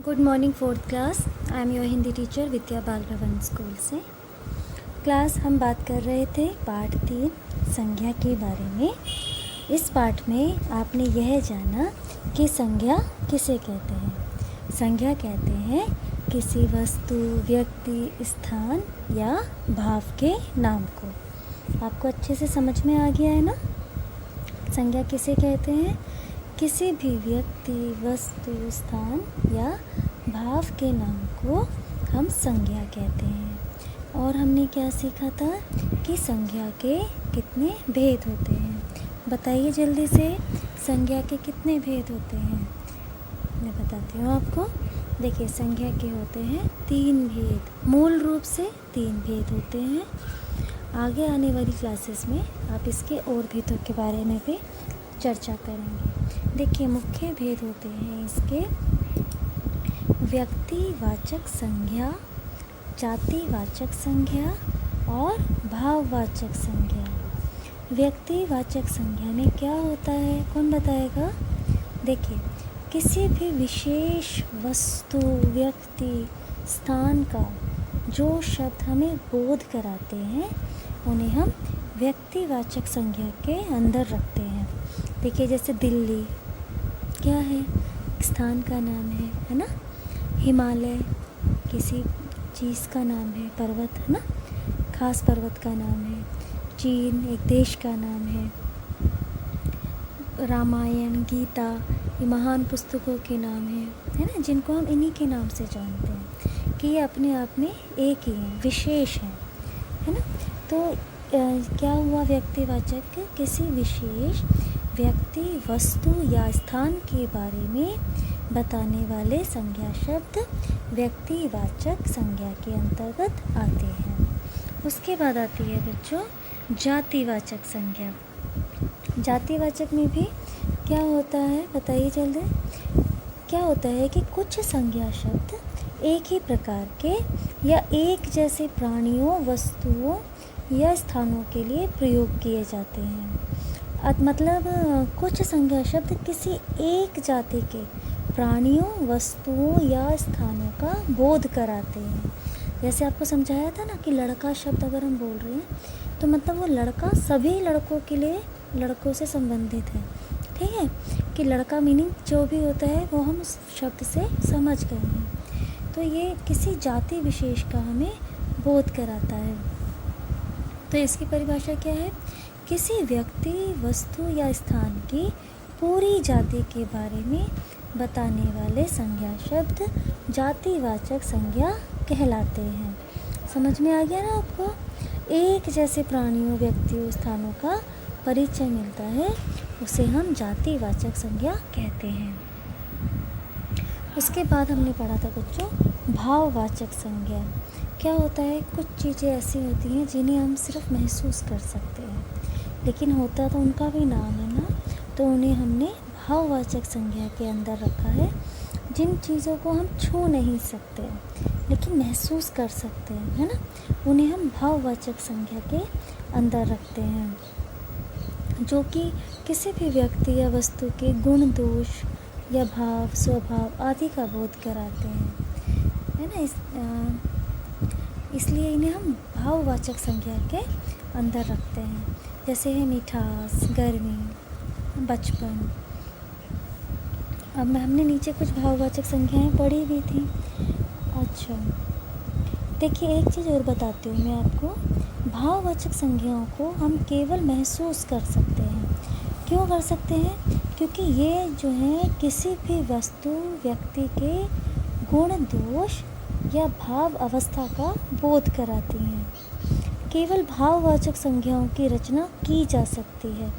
Good morning fourth class. I am your Hindi teacher Vidya Bal Bhavan school से। Class हम बात कर रहे थे पाठ 3 संज्ञा के बारे में। इस पाठ में आपने यह जाना कि संज्ञा किसे कहते हैं। संज्ञा कहते हैं किसी वस्तु, व्यक्ति, स्थान या भाव के नाम को। आपको अच्छे से समझ में आ गया है ना। संज्ञा किसे कहते हैं? किसी भी व्यक्ति, वस्तु, स्थान या भाव के नाम को हम संज्ञा कहते हैं। और हमने क्या सीखा था कि संज्ञा के कितने भेद होते हैं। बताइए जल्दी से, संज्ञा के कितने भेद होते हैं। मैं बताती हूँ आपको। देखिए, संज्ञा के होते हैं 3 भेद। मूल रूप से 3 भेद होते हैं। आगे आने वाली क्लासेस में आप इसके और भेदों के बारे में भी चर्चा करेंगे। देखिए, मुख्य भेद होते हैं इसके व्यक्तिवाचक संज्ञा, जातिवाचक संज्ञा और भाववाचक संज्ञा। व्यक्तिवाचक संज्ञा में क्या होता है, कौन बताएगा? देखिए, किसी भी विशेष वस्तु, व्यक्ति, स्थान का जो शब्द हमें बोध कराते हैं उन्हें हम व्यक्तिवाचक संज्ञा के अंदर रखते हैं। देखिए, जैसे दिल्ली क्या है? स्थान का नाम है ना। हिमालय किसी चीज़ का नाम है, पर्वत है ना, खास पर्वत का नाम है। चीन एक देश का नाम है। रामायण, गीता ये महान पुस्तकों के नाम है ना, जिनको हम इन्हीं के नाम से जानते हैं कि ये अपने आप में एक ही हैं, विशेष हैं, है ना। तो क्या हुआ? व्यक्तिवाचक किसी विशेष व्यक्ति, वस्तु या स्थान के बारे में बताने वाले संज्ञा शब्द व्यक्तिवाचक संज्ञा के अंतर्गत आते हैं। उसके बाद आती है बच्चों जातिवाचक संज्ञा। जातिवाचक में भी क्या होता है, बताइए जल्दी। क्या होता है कि कुछ संज्ञा शब्द एक ही प्रकार के या एक जैसे प्राणियों, वस्तुओं या स्थानों के लिए प्रयोग किए जाते हैं। मतलब कुछ संज्ञा शब्द किसी एक जाति के प्राणियों, वस्तुओं या स्थानों का बोध कराते हैं। जैसे आपको समझाया था ना कि लड़का शब्द अगर हम बोल रहे हैं तो मतलब वो लड़का सभी लड़कों के लिए, लड़कों से संबंधित है। ठीक है, कि लड़का मीनिंग जो भी होता है वो हम उस शब्द से समझ गए हैं। तो ये किसी जाति विशेष का हमें बोध कराता है। तो इसकी परिभाषा क्या है? किसी व्यक्ति, वस्तु या स्थान की पूरी जाति के बारे में बताने वाले संज्ञा शब्द जातिवाचक संज्ञा कहलाते हैं। समझ में आ गया ना आपको? एक जैसे प्राणियों, व्यक्तियों, स्थानों का परिचय मिलता है उसे हम जातिवाचक संज्ञा कहते हैं। उसके बाद हमने पढ़ा था बच्चों भाववाचक संज्ञा। क्या होता है? कुछ चीज़ें ऐसी होती हैं जिन्हें हम सिर्फ महसूस कर सकते हैं, लेकिन होता तो उनका भी नाम है ना। तो उन्हें हमने भाववाचक संज्ञा के अंदर रखा है। जिन चीज़ों को हम छू नहीं सकते लेकिन महसूस कर सकते हैं, है ना, उन्हें हम भाववाचक संज्ञा के अंदर रखते हैं, जो कि किसी भी व्यक्ति या वस्तु के गुण, दोष या भाव, स्वभाव आदि का बोध कराते हैं, है ना। इसलिए इन्हें हम भाववाचक संज्ञा के अंदर रखते हैं। जैसे है मिठास, गर्मी, बचपन। अब हमने नीचे कुछ भाववाचक संज्ञाएं पढ़ी भी थी। अच्छा, देखिए एक चीज़ और बताती हूँ मैं आपको। भाववाचक संज्ञाओं को हम केवल महसूस कर सकते हैं। क्यों कर सकते हैं? क्योंकि ये जो है किसी भी वस्तु, व्यक्ति के गुण, दोष या भाव अवस्था का बोध कराती हैं। केवल भाववाचक संज्ञाओं की रचना की जा सकती है।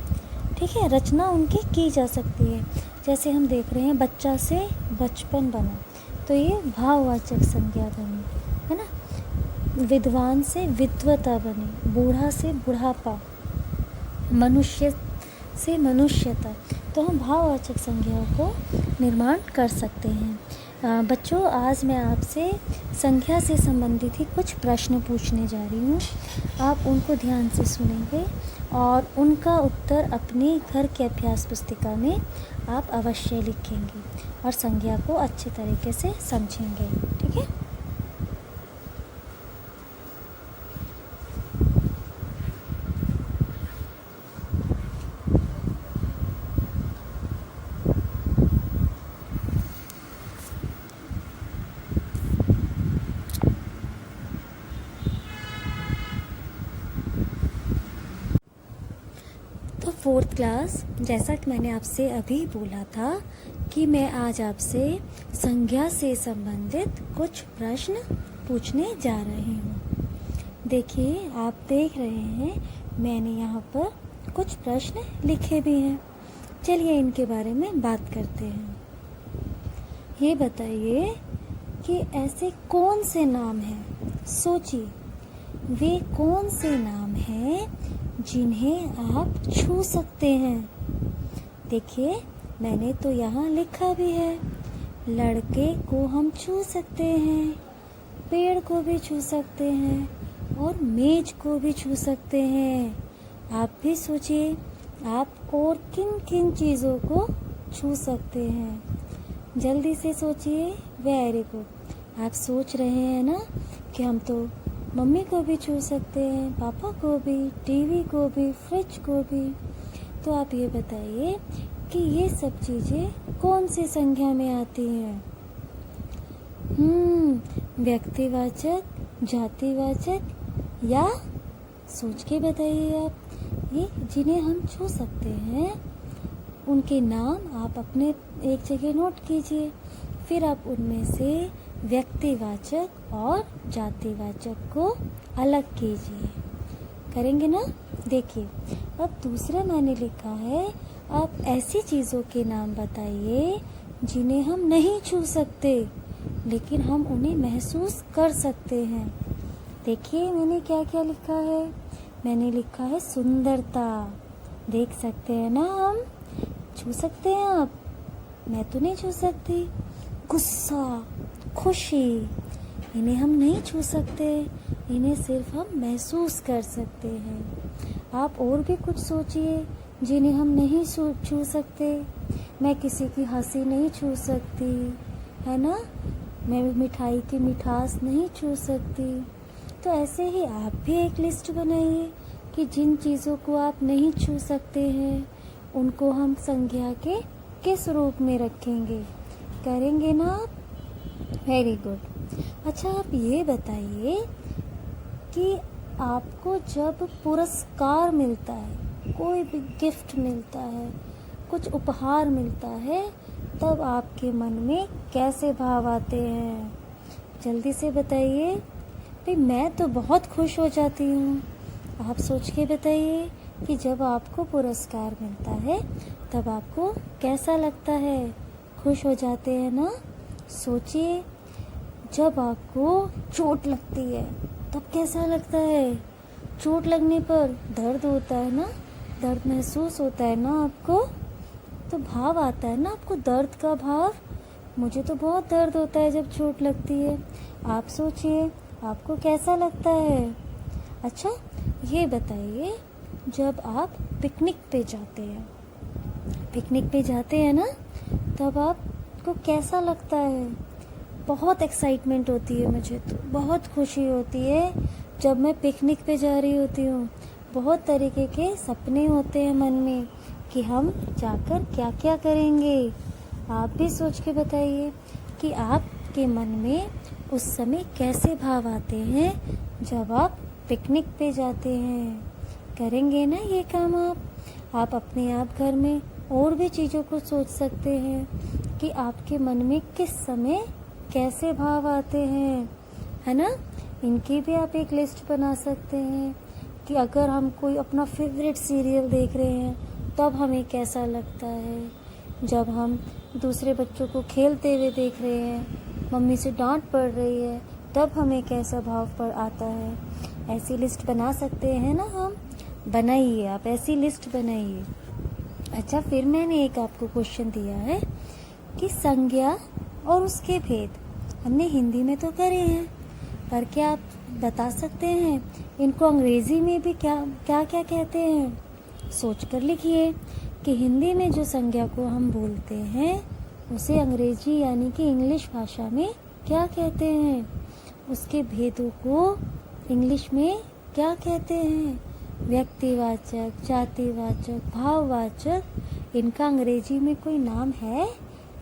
ठीक है, रचना उनकी की जा सकती है। जैसे हम देख रहे हैं बच्चा से बचपन बना, तो ये भाववाचक संज्ञा बनी, है ना। विद्वान से विद्वता बनी, बूढ़ा से बुढ़ापा, मनुष्य से मनुष्यता। तो हम भाववाचक संज्ञाओं को निर्माण कर सकते हैं। बच्चों, आज मैं आपसे संख्या से संबंधित ही कुछ प्रश्न पूछने जा रही हूँ। आप उनको ध्यान से सुनेंगे और उनका उत्तर अपने घर के अभ्यास पुस्तिका में आप अवश्य लिखेंगे और संज्ञा को अच्छे तरीके से समझेंगे। ठीक है। तो 4th क्लास, जैसा कि मैंने आपसे अभी बोला था कि मैं आज आपसे संज्ञा से संबंधित कुछ प्रश्न पूछने जा रही हूँ। देखिए, आप देख रहे हैं मैंने यहाँ पर कुछ प्रश्न लिखे भी हैं। चलिए इनके बारे में बात करते हैं। ये बताइए कि ऐसे कौन से नाम हैं, सोचिए, वे कौन से नाम हैं जिन्हें आप छू सकते हैं। देखिए, मैंने तो यहाँ लिखा भी है, लड़के को हम छू सकते हैं, पेड़ को भी छू सकते हैं और मेज को भी छू सकते हैं। आप भी सोचिए, आप और किन किन चीज़ों को छू सकते हैं। जल्दी से सोचिए। Very good. आप सोच रहे हैं ना कि हम तो मम्मी को भी छू सकते हैं, पापा को भी, टीवी को भी, फ्रिज को भी। तो आप ये बताइए कि ये सब चीज़ें कौन सी संज्ञा में आती हैं। व्यक्तिवाचक, जातिवाचक या सोच के बताइए आप। ये जिन्हें हम छू सकते हैं उनके नाम आप अपने एक जगह नोट कीजिए। फिर आप उनमें से व्यक्तिवाचक और जातिवाचक को अलग कीजिए। करेंगे ना। देखिए, अब दूसरा मैंने लिखा है, आप ऐसी चीज़ों के नाम बताइए जिन्हें हम नहीं छू सकते लेकिन हम उन्हें महसूस कर सकते हैं। देखिए मैंने क्या क्या लिखा है। मैंने लिखा है सुंदरता, देख सकते हैं ना, हम छू सकते हैं आप, मैं तो नहीं छू सकती। गुस्सा, खुशी, इन्हें हम नहीं छू सकते, इन्हें सिर्फ हम महसूस कर सकते हैं। आप और भी कुछ सोचिए जिन्हें हम नहीं छू सकते। मैं किसी की हंसी नहीं छू सकती, है ना। मैं मिठाई की मिठास नहीं छू सकती। तो ऐसे ही आप भी एक लिस्ट बनाइए कि जिन चीज़ों को आप नहीं छू सकते हैं उनको हम संज्ञा के किस रूप में रखेंगे। करेंगे ना आप। Very good. अच्छा, आप ये बताइए कि आपको जब पुरस्कार मिलता है, कोई भी गिफ्ट मिलता है, कुछ उपहार मिलता है, तब आपके मन में कैसे भाव आते हैं। जल्दी से बताइए। भाई मैं तो बहुत खुश हो जाती हूँ। आप सोच के बताइए कि जब आपको पुरस्कार मिलता है तब आपको कैसा लगता है। खुश हो जाते हैं ना। सोचिए, जब आपको चोट लगती है तब कैसा लगता है। चोट लगने पर दर्द होता है ना, दर्द महसूस होता है ना आपको, तो भाव आता है ना आपको, दर्द का भाव। मुझे तो बहुत दर्द होता है जब चोट लगती है। आप सोचिए आपको कैसा लगता है। अच्छा, ये बताइए, जब आप पिकनिक पे जाते हैं, पिकनिक पे जाते हैं ना, तब आपको कैसा लगता है। बहुत एक्साइटमेंट होती है, मुझे तो बहुत खुशी होती है जब मैं पिकनिक पे जा रही होती हूँ। बहुत तरीके के सपने होते हैं मन में कि हम जाकर क्या क्या करेंगे। आप भी सोच के बताइए कि आपके मन में उस समय कैसे भाव आते हैं जब आप पिकनिक पे जाते हैं। करेंगे ना ये काम आप अपने आप घर में और भी चीज़ों को सोच सकते हैं कि आपके मन में किस समय कैसे भाव आते हैं, है ना। इनकी भी आप एक लिस्ट बना सकते हैं कि अगर हम कोई अपना फेवरेट सीरियल देख रहे हैं तब हमें कैसा लगता है। जब हम दूसरे बच्चों को खेलते हुए देख रहे हैं, मम्मी से डांट पड़ रही है, तब हमें कैसा भाव पर आता है। ऐसी लिस्ट बना सकते हैं ना हम। बनाइए, आप ऐसी लिस्ट बनाइए। अच्छा, फिर मैंने एक आपको क्वेश्चन दिया है कि संज्ञा और उसके भेद हमने हिंदी में तो करे हैं, पर क्या आप बता सकते हैं इनको अंग्रेजी में भी क्या क्या क्या कहते हैं। सोच कर लिखिए कि हिंदी में जो संज्ञा को हम बोलते हैं उसे अंग्रेजी यानी कि इंग्लिश भाषा में क्या कहते हैं, उसके भेदों को इंग्लिश में क्या कहते हैं, व्यक्तिवाचक, जातिवाचक, भाववाचक, इनका अंग्रेजी में कोई नाम है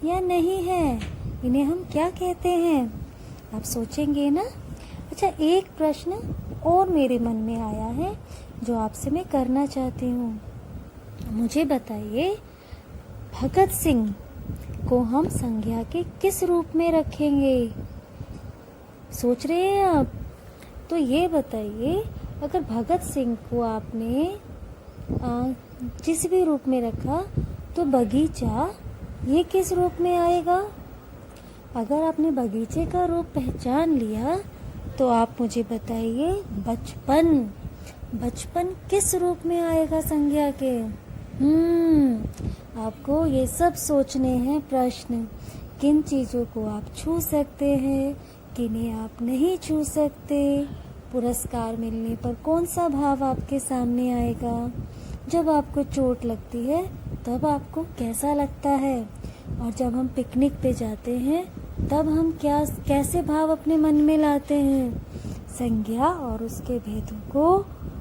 या नहीं है, इन्हें हम क्या कहते हैं। आप सोचेंगे ना। अच्छा, एक प्रश्न और मेरे मन में आया है जो आपसे मैं करना चाहती हूँ। मुझे बताइए, भगत सिंह को हम संज्ञा के किस रूप में रखेंगे? सोच रहे हैं आप? तो ये बताइए, अगर भगत सिंह को आपने जिस भी रूप में रखा तो बगीचा ये किस रूप में आएगा? अगर आपने बगीचे का रूप पहचान लिया तो आप मुझे बताइए, बचपन किस रूप में आएगा संज्ञा के? आपको ये सब सोचने हैं प्रश्न। किन चीज़ों को आप छू सकते हैं, किन्हें आप नहीं छू सकते। पुरस्कार मिलने पर कौन सा भाव आपके सामने आएगा? जब आपको चोट लगती है तब आपको कैसा लगता है? और जब हम पिकनिक पे जाते हैं तब हम कैसे भाव अपने मन में लाते हैं? संज्ञा और उसके भेदों को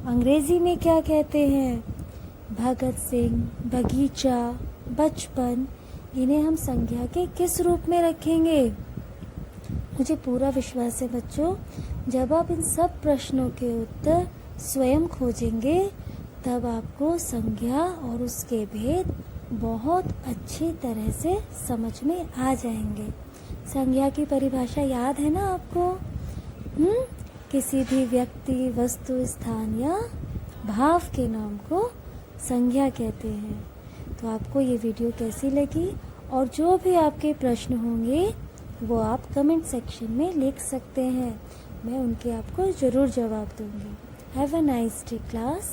अंग्रेजी में क्या कहते हैं? भगत सिंह, बगीचा, बचपन, इन्हें हम संज्ञा के किस रूप में रखेंगे? मुझे पूरा विश्वास है बच्चों, जब आप इन सब प्रश्नों के उत्तर स्वयं खोजेंगे तब आपको संज्ञा और उसके भेद बहुत अच्छी तरह से समझ में आ जाएंगे। संज्ञा की परिभाषा याद है ना आपको? किसी भी व्यक्ति, वस्तु, स्थान या भाव के नाम को संज्ञा कहते हैं। तो आपको ये वीडियो कैसी लगी, और जो भी आपके प्रश्न होंगे वो आप कमेंट सेक्शन में लिख सकते हैं, मैं उनके आपको ज़रूर जवाब दूंगी। Have a nice day class.